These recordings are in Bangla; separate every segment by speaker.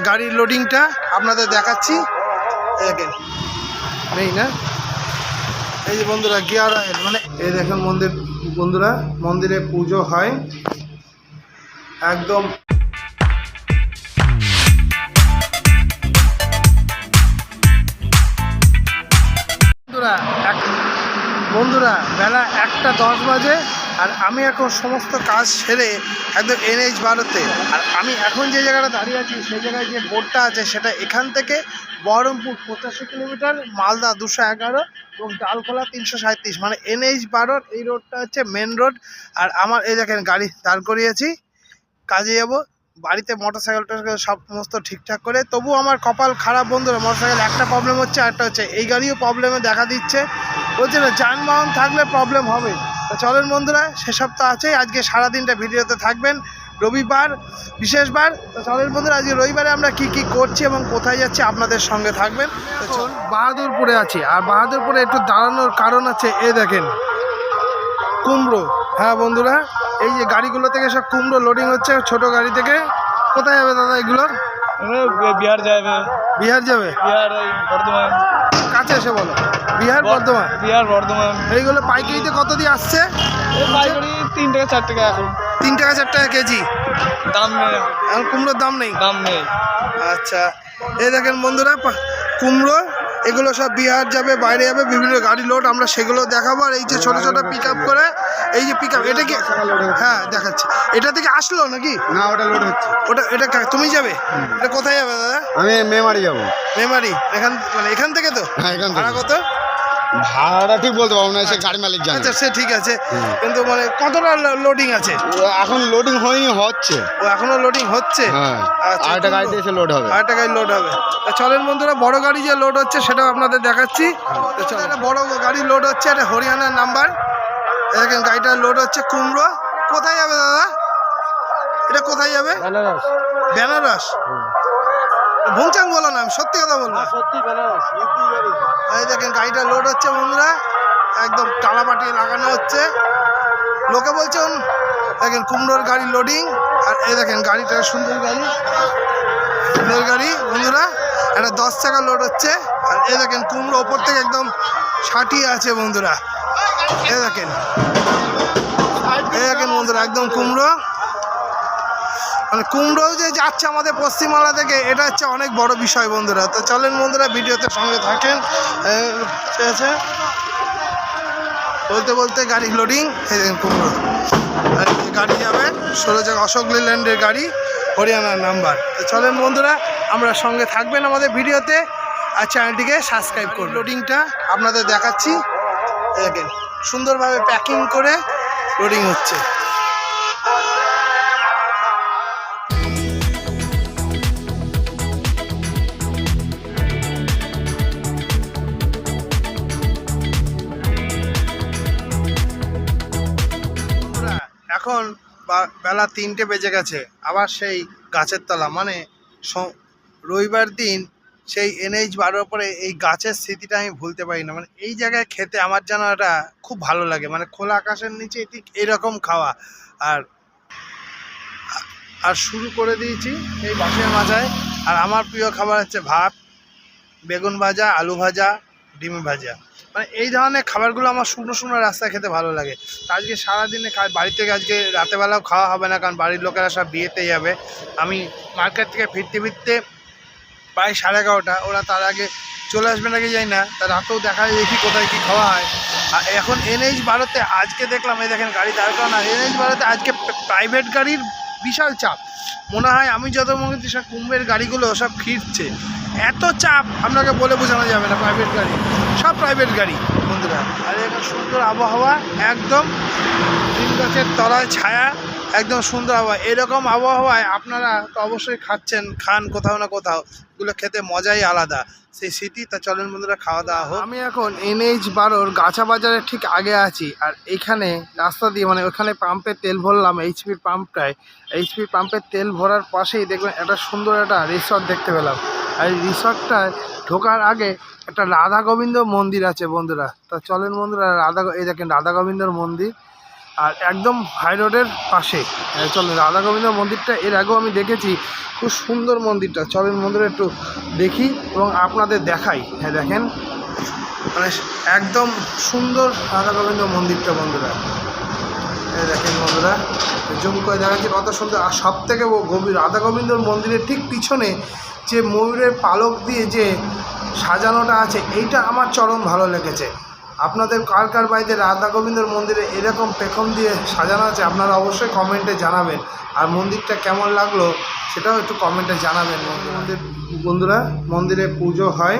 Speaker 1: গাড়ির লোডিংটা আপনাদের দেখাচ্ছি। দেখেন নেই না, এই যে বন্ধুরা গিয়ার অয়েল, মানে এই দেখেন বন্ধুরা মন্দিরে পুজো হয় একদম। বন্ধুরা বেলা 1:10 বাজে, আর আমি এখন সমস্ত কাজ সেরে একদম NH-12-তে, আর আমি এখন যে জায়গাটা দাঁড়িয়ে আছি সেই জায়গায় যে বোর্ডটা আছে সেটা এখান থেকে বহরমপুর 85 কিলোমিটার, মালদা 211 এবং ডালখোলা 337, মানে NH-12 এই রোডটা হচ্ছে মেন রোড। আর আমার এই দেখেন গাড়ি দাঁড় করিয়েছি, কাজে যাব। বাড়িতে মোটরসাইকেলটা সমস্ত ঠিকঠাক করে, তবু আমার কপাল খারাপ বন্ধুরা, মোটরসাইকেল একটা প্রবলেম হচ্ছে, আরেকটা হচ্ছে এই গাড়িও প্রবলেমে দেখা দিচ্ছে। বলছে না যানবাহন থাকলে প্রবলেম হবে, তো চলেন বন্ধুরা সেসব তো আছেই। আজকে সারাদিনটা ভিডিওতে থাকবেন, রবিবার বিশেষবার। তো চলেন বন্ধুরা আজকে রবিবারে আমরা কি কি করছি এবং কোথায় যাচ্ছি আপনাদের সঙ্গে থাকবেন। এখন বাহাদুরপুরে আছি, আর বাহাদুরপুরে একটু দাঁড়ানোর কারণ আছে, এই দেখেন কুমড়ো। হ্যাঁ বন্ধুরা, এই যে গাড়িগুলো থেকে সব কুমড়ো লোডিং হচ্ছে ছোট গাড়ি থেকে। কোথায় যাবে দাদা এগুলো?
Speaker 2: বিহার যাবে।
Speaker 1: বিহার যাবে?
Speaker 2: বিহার বর্ধমান।
Speaker 1: কাছে এসে বলো, বিহার বর্ধমান।
Speaker 2: বিহার বর্ধমান।
Speaker 1: এইগুলো পাইকারিতে কত দিয়ে আসছে?
Speaker 2: পাইকারি 3 টাকা 4 টাকা এখন।
Speaker 1: 3 টাকা 4 টাকা কেজি।
Speaker 2: দাম নেই
Speaker 1: এখন কুমড়োর দাম নেই?
Speaker 2: দাম নেই।
Speaker 1: আচ্ছা, এই দেখেন বন্ধুরা কুমড়ো, এগুলো সব বিহার যাবে, বাইরে যাবে, বিভিন্ন গাড়ি লোড, আমরা সেগুলো দেখাবো। আর এই যে ছোট ছোট পিক আপ করে, এই যে পিক আপ, এটা কি? হ্যাঁ দেখাচ্ছি। এটা থেকে আসলো নাকি?
Speaker 3: না, ওটা লোড হচ্ছে।
Speaker 1: এটা তুমি যাবে? এটা কোথায় যাবে দাদা?
Speaker 3: আমি মেমারি যাবো।
Speaker 1: মেমারি? মানে এখান থেকে তো?
Speaker 3: হ্যাঁ, এখান থেকে।
Speaker 1: ভাড়া কত?
Speaker 3: ভাড়াটা ঠিক বলতে পারবো না, সে গাড়ি মালিক জানে।
Speaker 1: আচ্ছা সে ঠিক আছে, কিন্তু মানে কতটা লোডিং আছে?
Speaker 3: এখন লোডিং হয়নি, হচ্ছে।
Speaker 1: ও এখনো লোডিং হচ্ছে?
Speaker 3: হ্যাঁ,
Speaker 1: আচ্ছা,
Speaker 3: আরেকটা গাড়িতে এসে লোড হবে।
Speaker 1: আরেকটা গাড়ি লোড হবে। চলেন বন্ধুরা বড় গাড়ি যে লোড হচ্ছে সেটাও আপনাদের দেখাচ্ছি। একটা বড় গাড়ি লোড হচ্ছে, এটা হরিয়ানার নাম্বার। দেখেন গাড়িটা লোড হচ্ছে কুমড়ো। কোথায় যাবে দাদা এটা? কোথায় যাবে?
Speaker 2: বেনারস।
Speaker 1: বেনারস? ভুংচাং বলো না, আমি সত্যি কথা বলবো।
Speaker 2: সত্যি বেনারস।
Speaker 1: এই দেখেন গাড়িটা লোড হচ্ছে বন্ধুরা, একদম টালাপাটি লাগানো হচ্ছে। লোকে বলছেন দেখেন কুমড়োর গাড়ি লোডিং। আর এই দেখেন গাড়িটা সুন্দর গাড়ি বন্ধুরা, একটা 10 টাকা লোড হচ্ছে। আর এই দেখেন কুমড়ো ওপর থেকে একদম ছাটিয়ে আছে বন্ধুরা। এই দেখেন বন্ধুরা একদম কুমড়ো, মানে কুমড়ো যে যাচ্ছে আমাদের পশ্চিমবাংলা থেকে, এটা হচ্ছে অনেক বড় বিষয় বন্ধুরা। তো চলেন বন্ধুরা ভিডিওতে সঙ্গে থাকেন। ঠিক আছে, বলতে বলতে গাড়ি লোডিং। এই দেখেন কুমড়ো, আর গাড়ি যাবে 16 চাকা অশোক লেল্যান্ডের গাড়ি, হরিয়ানার নাম্বার। তো চলেন বন্ধুরা আমরা সঙ্গে থাকবেন আমাদের ভিডিওতে, আর চ্যানেলটিকে সাবস্ক্রাইব করুন। লোডিংটা আপনাদের দেখাচ্ছি, দেখেন সুন্দরভাবে প্যাকিং করে লোডিং হচ্ছে। এখন বেলা 3টে বেজে গেছে, আবার সেই গাছের তলা, মানে রবিবার দিন সেই NH-12 পরে এই গাছের স্মৃতিটা আমি ভুলতে পারি না। মানে এই জায়গায় খেতে আমার যেন এটা খুব ভালো লাগে, মানে খোলা আকাশের নিচে ঠিক এরকম খাওয়া। আর শুরু করে দিয়েছি এই বাসের মাথায়। আর আমার প্রিয় খাবার হচ্ছে ভাত, বেগুন ভাজা, আলু ভাজা, ডিম ভাজা, মানে এই ধরনের খাবারগুলো আমার শুকনো শুকনো রাস্তায় খেতে ভালো লাগে। আজকে সারাদিনে বাড়ি থেকে আজকে রাতেবেলাও খাওয়া হবে না, কারণ বাড়ির লোকেরা সব বিয়েতে যাবে। আমি মার্কেট থেকে ফিরতে ফিরতে প্রায় 11:30, ওরা তার আগে চলে আসবে নাকি যাই না, তার রাতেও দেখা যায় দেখি কোথায় কী খাওয়া হয়। আর এখন NH-12-তে আজকে দেখলাম, এই দেখেন গাড়ি দাঁড় করানো। NH-12-তে আজকে প্রাইভেট গাড়ির বিশাল চাপ। মনে হয় আমি যত মনে হচ্ছে সব কুম্ভের গাড়িগুলো সব ফিরছে, এত চাপ আপনাকে বলে বোঝানো যাবে না। প্রাইভেট গাড়ি, সব প্রাইভেট গাড়ি বন্ধুরা। আর এখানে সুন্দর আবহাওয়া, একদম নিম গাছের তলায় ছায়া, একদম সুন্দর আবহাওয়া। এরকম আবহাওয়ায় আপনারা তো অবশ্যই খান কোথাও না কোথাও, এগুলো খেতে মজাই আলাদা, সেই স্মৃতি। তা চলেন বন্ধুরা খাওয়া দাওয়া হোক। আমি এখন NH-12 গাছা বাজারের ঠিক আগে আছি। আর এখানে রাস্তা দিয়ে, মানে ওখানে পাম্পে তেল ভরলাম, HP পাম্পটায়। HP পাম্পের তেল ভরার পাশেই দেখবেন একটা সুন্দর একটা রিসর্ট দেখতে পেলাম। আর এই রিসর্টটায় ঢোকার আগে একটা রাধা গোবিন্দ মন্দির আছে বন্ধুরা। তা চলেন বন্ধুরা এই দেখেন রাধা গোবিন্দর মন্দির। আর একদম হাই রোডের পাশে। চলেন রাধা গোবিন্দ মন্দিরটা এর আগেও আমি দেখেছি, খুব সুন্দর মন্দিরটা। চলেন মন্দিরে একটু দেখি এবং আপনাদের দেখাই। হ্যাঁ দেখেন, মানে একদম সুন্দর রাধা গোবিন্দ মন্দিরটা বন্ধুরা। এই দেখেন বন্ধুরা, জুম করে দেখাচ্ছি কত সুন্দর। আর সব থেকে গভীর রাধা গোবিন্দর মন্দিরের ঠিক পিছনে যে ময়ূরের পালক দিয়ে যে সাজানোটা আছে, এইটা আমার চরম ভালো লেগেছে। আপনাদের কার কার বাড়িতে রাধা গোবিন্দর মন্দিরে এরকম পেখম দিয়ে সাজানো আছে আপনারা অবশ্যই কমেন্টে জানাবেন। আর মন্দিরটা কেমন লাগলো সেটাও একটু কমেন্টে জানাবেন। বন্ধুরা মন্দিরে পুজো হয়,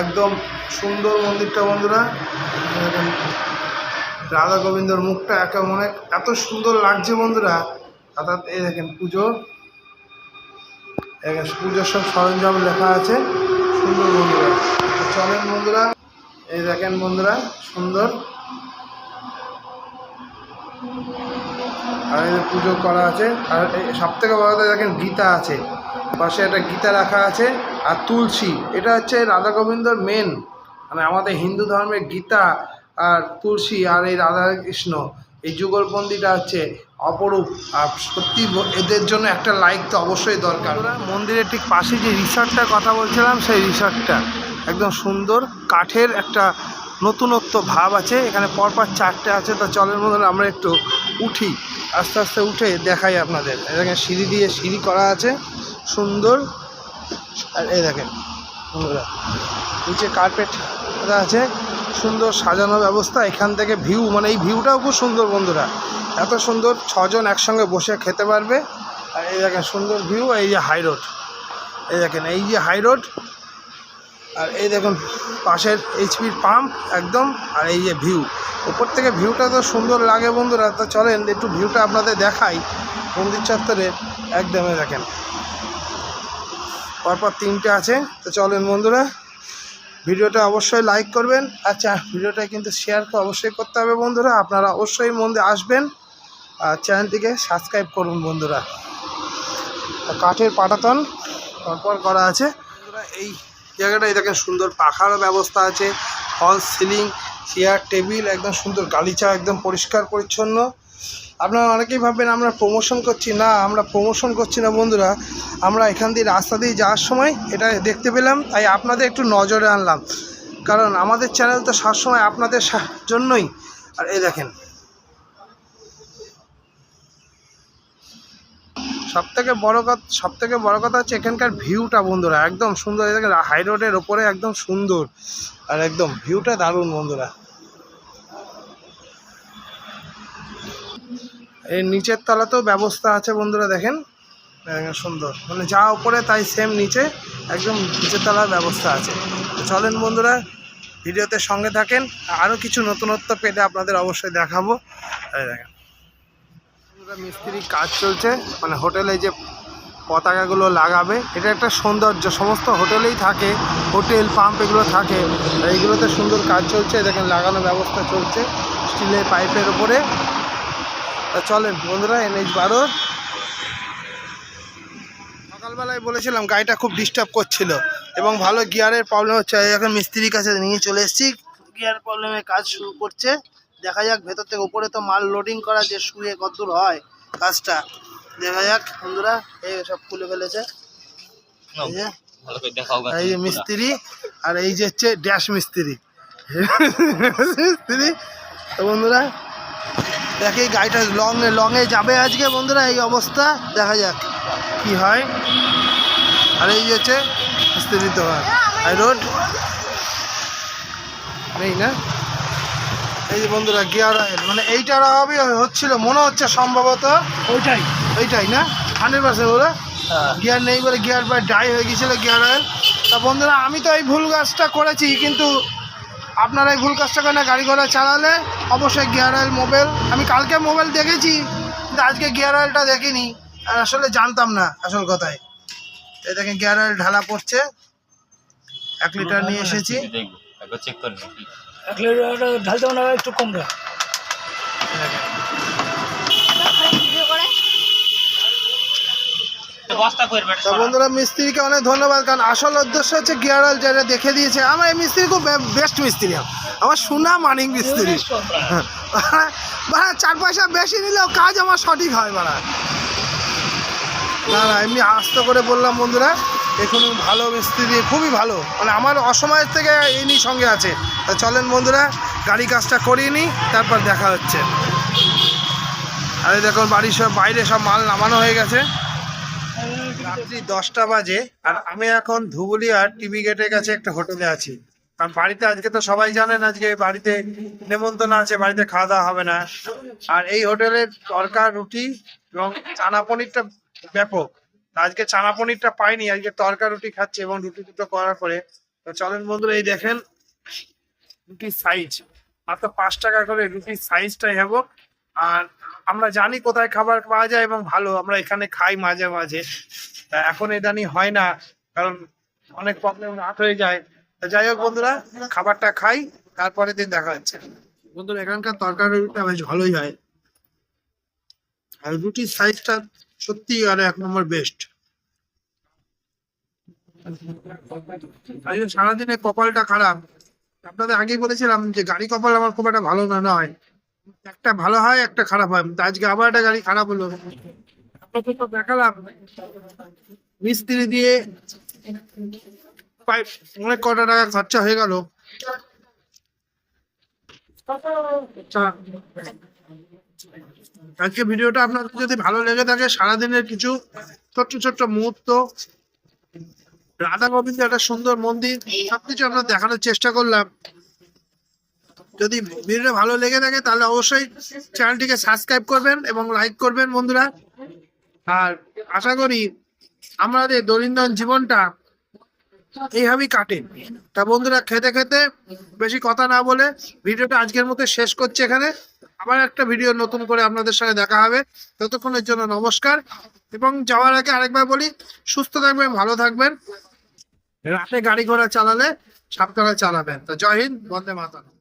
Speaker 1: একদম সুন্দর মন্দিরটা বন্ধুরা। রাধা গোবিন্দর মুখটা মনে এত সুন্দর লাগছে বন্ধুরা। অর্থাৎ এই দেখেন পুজোর সব সরঞ্জাম লেখা আছে, সুন্দর বন্ধুরা। তো চলেন বন্ধুরা, এই দেখেন বন্ধুরা সুন্দর। আর এই পুজো করা আছে। আর সব থেকে বড় কথা দেখেন গীতা আছে, পাশে একটা গীতা রাখা আছে। আর তুলসী, এটা হচ্ছে রাধা গোবিন্দর মেন, মানে আমাদের হিন্দু ধর্মের গীতা আর তুলসী আর এই রাধা কৃষ্ণ এই যুগলবন্দিটা হচ্ছে অপরূপ। আর সত্যি এদের জন্য একটা লাইক তো অবশ্যই দরকার। মন্দিরের ঠিক পাশে যে রিসর্টটার কথা বলছিলাম, সেই রিসর্টটা একদম সুন্দর, কাঠের একটা নতুনত্ব ভাব আছে। এখানে পরপর 4টে আছে। তো চলের মধ্যে আমরা একটু উঠি, আস্তে আস্তে উঠে দেখাই আপনাদের। এখানে সিঁড়ি দিয়ে সিঁড়ি করা আছে সুন্দর। আর এই দেখেন বন্ধুরা নিচে কার্পেট আছে, সুন্দর সাজানো ব্যবস্থা। এখান থেকে ভিউ, মানে এই ভিউটাও খুব সুন্দর বন্ধুরা, এত সুন্দর। 6 জন একসঙ্গে বসে খেতে পারবে। আর এই দেখেন সুন্দর ভিউ। এই যে হাই রোড, এই দেখেন এই যে হাই রোড। আর এই দেখুন পাশের এইচপির পাম্প একদম। আর এই যে ভিউ, উপর থেকে ভিউটা তো সুন্দর লাগে বন্ধুরা। তো চলেন একটু ভিউটা আপনাদের দেখাই মন্দির চত্বরে। একদমই দেখেন পরপর 3টে আছে। তো চলেন বন্ধুরা, ভিডিওটা অবশ্যই লাইক করবেন। আচ্ছা ভিডিওটা কিন্তু শেয়ার অবশ্যই করতে হবে বন্ধুরা। আপনারা অবশ্যই মন্দিরে আসবেন আর চ্যানেলটিকে সাবস্ক্রাইব করুন বন্ধুরা। কাঠের পাটাতন পরপর করা আছে বন্ধুরা। এই জায়গাটা এই দেখেন সুন্দর পাখারও ব্যবস্থা আছে, ফল সিলিং, চেয়ার টেবিল, একদম সুন্দর গালিচা, একদম পরিষ্কার পরিচ্ছন্ন। আপনারা অনেকেই ভাববেন আমরা প্রমোশন করছি, না আমরা প্রমোশন করছি না বন্ধুরা। আমরা এখান দিয়ে রাস্তা দিয়ে যাওয়ার সময় এটা দেখতে পেলাম, তাই আপনাদের একটু নজরে আনলাম, কারণ আমাদের চ্যানেল তো সবসময় আপনাদের জন্যই। আর এই দেখেন সবথেকে বড় কথা হচ্ছে এখানকার ভিউটা বন্ধুরা, একদম সুন্দর। এই দেখেন হাই রোডের ওপরে একদম সুন্দর, আর একদম ভিউটা দারুণ বন্ধুরা। এই নিচের তলাতেও ব্যবস্থা আছে বন্ধুরা, দেখেন সুন্দর, মানে যা উপরে তাই সেম নিচে, একদম নিচের তলার ব্যবস্থা আছে। তো চলেন বন্ধুরা, ভিডিওতে সঙ্গে থাকেন, আরও কিছু নতুনত্ব পেলে আপনাদের অবশ্যই দেখাবো। এই দেখেন মিস্ত্রি কাজ চলছে, মানে হোটেলে যে পতাকাগুলো লাগাবে, এটা একটা সৌন্দর্য, সমস্ত হোটেলেই থাকে, হোটেল পাম্প এগুলো থাকে, এইগুলোতে সুন্দর কাজ চলছে। দেখেন লাগানোর ব্যবস্থা চলছে স্টিলের পাইপের উপরে। চলেন বন্ধুরা, NH-12 সকালবেলায় বলেছিলাম গাড়িটা খুব ডিস্টার্ব করছিল এবং ভালো গিয়ারের প্রবলেম হচ্ছে। এখন মিস্ত্রির কাছে নিয়ে চলে এসেছি, গিয়ার প্রবলেমে কাজ শুরু করছে। দেখা যাক ভেতর থেকে উপরে তো মাল লোডিং করা, যে শুয়ে কতদূর হয় কাজটা দেখা যাক বন্ধুরা। এই সব খুলে ফেলেছে, এই যে মিস্ত্রি, আর এই যে হচ্ছে ড্যাশ মিস্ত্রি মিস্ত্রি। তো বন্ধুরা দেখে গাড়িটা লংয়ে যাবে আজকে বন্ধুরা, এই অবস্থা, দেখা যাক কি হয়। আর এই যে হচ্ছে মিস্ত্রি দোকান, হাই রোড নেই না। এই যে বন্ধুরা গিয়ার অয়েল, মানে এইটার অভাবই হচ্ছিল মনে হচ্ছে সম্ভবত, ওইটাই না 100% বলে গিয়ার নেই বলে, গিয়ার প্রায় ড্রাই হয়ে গিয়েছিলো গিয়ার অয়েল। তা বন্ধুরা আমি তো এই ভুল কাজটা করেছি, কিন্তু আপনারা এই ভুল কাজটা করে না, গাড়ি ঘোড়া চালালে অবশ্যই গিয়ার অয়েল মোবাইল, আমি কালকে মোবাইল দেখেছি কিন্তু আজকে গিয়ার অয়েলটা দেখিনি, আর আসলে জানতাম না আসল কথায়। এই দেখেন গিয়ার অয়েল ঢালা পড়ছে, 1 লিটার নিয়ে এসেছি।
Speaker 2: চেক করে
Speaker 4: 1 লিটার ঢালতে হবে, একটু কম রাখ।
Speaker 1: তো বন্ধুরা মিস্ত্রিকে অনেক ধন্যবাদ, কারণ আসল উদ্দেশ্য হচ্ছে গিয়ার অয়েল যেটা দেখে দিয়েছে। আমার এই মিস্ত্রি খুব বেস্ট মিস্ত্রি, আমার সুনাম মানিক মিস্ত্রি। মানে 4 পয়সা বেশি নিলেও কাজ আমার সঠিক হয়। না না এমনি আস্তে করে বললাম বন্ধুরা, এখন ভালো মিস্ত্রি, খুবই ভালো, মানে আমার অসময়ের থেকে ইনি সঙ্গে আছে। তা চলেন বন্ধুরা গাড়ি কাজটা করিয়ে নিই, তারপর দেখা হচ্ছে। আরে দেখুন বাড়ির সব বাইরে সব মাল নামানো হয়ে গেছে। রাত্রি 10টা বাজে, আর আমি এখন ধুবুলিয়ার টিভি গেটের কাছে একটা হোটেলে আছি। কারণ বাড়িতে আজকে তো সবাই জানেন আজকে বাড়িতে নেমন্তন্ন আছে, বাড়িতে খাওয়া দাওয়া হবে না। আর এই হোটেলের তরকা রুটি এবং চানা পনিরটা ব্যাপক। আজকে চানা পনিরটা পাইনি, আজকে তরকা রুটি খাচ্ছে এবং রুটি দুটো করার পরে। তো চলেন বন্ধুরা, এই দেখেন রুটির সাইজ মাত্র 5 টাকা করে রুটির সাইজটাই হবে। আর আমরা জানি কোথায় খাবার পাওয়া যায় এবং ভালো, আমরা এখানে খাই মাঝে মাঝে। তা এখন ইদানি হয় না, কারণ অনেক প্রবলেম রাত হয়ে যায়। তো যাই হোক বন্ধুরা, খাবারটা খাই, তারপরে দিন দেখা হচ্ছে। বন্ধুরা এখানকার তরকারি রুটিটা বেশ ভালোই হয়, আর রুটির সাইজটা সত্যি আর 1 নম্বর বেস্ট। আজকে সারাদিনে কপালটা খারাপ, আপনাদের আগেই বলেছিলাম যে গাড়ি কপাল আমার খুব একটা ভালো নয়, একটা ভালো হয় একটা খারাপ হয়। তা আজকে আবার একটা গাড়ি খারাপ হলো। আপনাদের তো দেখালাম মিস্ত্রি দিয়ে প্রায় অনেক কটা টাকা খরচা হয়ে গেল। আজকে ভিডিওটা আপনাদের যদি ভালো লেগে থাকে, সারাদিনের কিছু ছোট্ট ছোট্ট মুহূর্ত, রাধা গোবিন্দ একটা সুন্দর মন্দির, সবকিছু আমরা দেখানোর চেষ্টা করলাম। যদি ভিডিওটা ভালো লেগে থাকে তাহলে অবশ্যই চ্যানেলটিকে সাবস্ক্রাইব করবেন এবং লাইক করবেন বন্ধুরা। আর আশা করি আমাদের দৈনন্দিন জীবনটা এইভাবেই কাটে। তা বন্ধুরা খেতে খেতে বেশি কথা না বলে ভিডিওটা আজকের মতো শেষ করছি এখানে। আবার একটা ভিডিও নতুন করে আপনাদের সঙ্গে দেখা হবে। ততক্ষণের জন্য নমস্কার, এবং যাওয়ার আগে আরেকবার বলি, সুস্থ থাকবেন, ভালো থাকবেন। রাতে গাড়ি ঘোড়া চালালে সাবধানে চালাবেন। তো জয় হিন্দ, বন্দে মাতরম।